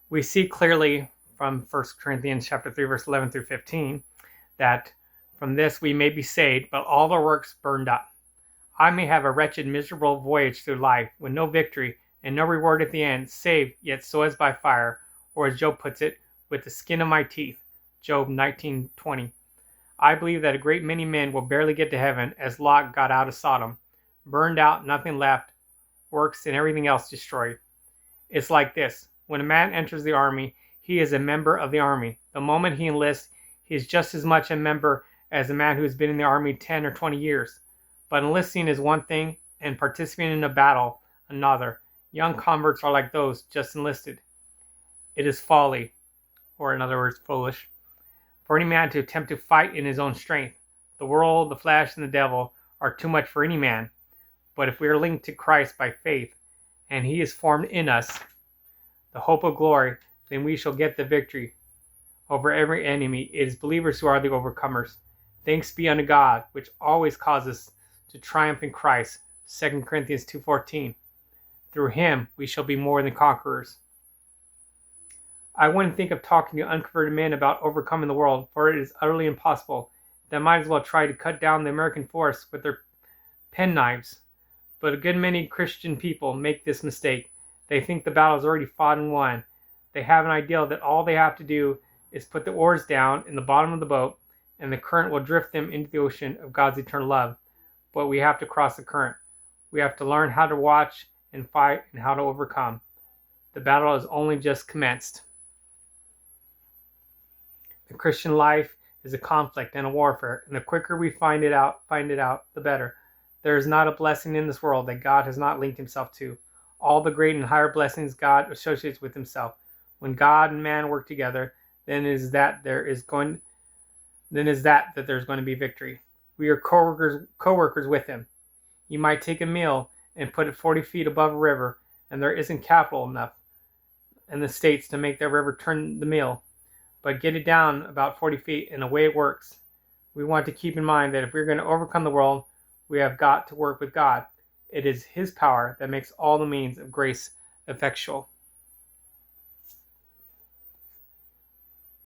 We see clearly from 1 Corinthians chapter 3, verse 11 through 15, that from this we may be saved, but all our works burned up. I may have a wretched, miserable voyage through life, with no victory and no reward at the end, saved yet so as by fire, or as Job puts it, with the skin of my teeth. Job 19:20. I believe that a great many men will barely get to heaven, as Lot got out of Sodom, burned out, nothing left, works and everything else destroyed. It's like this. When a man enters the army, he is a member of the army. The moment he enlists, he is just as much a member as a man who has been in the army 10 or 20 years. But enlisting is one thing, and participating in a battle another. Young converts are like those just enlisted. It is folly, or in other words, foolish, for any man to attempt to fight in his own strength. The world, the flesh, and the devil are too much for any man. But if we are linked to Christ by faith, and he is formed in us, the hope of glory, then we shall get the victory over every enemy. It is believers who are the overcomers. Thanks be unto God, which always causes to triumph in Christ. 2 Corinthians 2:14. Through him we shall be more than conquerors. I wouldn't think of talking to unconverted men about overcoming the world, for it is utterly impossible. They might as well try to cut down the American forest with their penknives. But a good many Christian people make this mistake. They think the battle is already fought and won. They have an idea that all they have to do is put the oars down in the bottom of the boat, and the current will drift them into the ocean of God's eternal love. But we have to cross the current. We have to learn how to watch and fight and how to overcome. The battle has only just commenced. The Christian life is a conflict and a warfare, and the quicker we find it out, the better. There is not a blessing in this world that God has not linked himself to. All the great and higher blessings God associates with himself. When God and man work together, then is that there's going to be victory. We are co-workers with him. You might take a mill and put it 40 feet above a river, and there isn't capital enough in the States to make that river turn the mill. But get it down about 40 feet, and away it works. We want to keep in mind that if we're going to overcome the world, we have got to work with God. It is his power that makes all the means of grace effectual.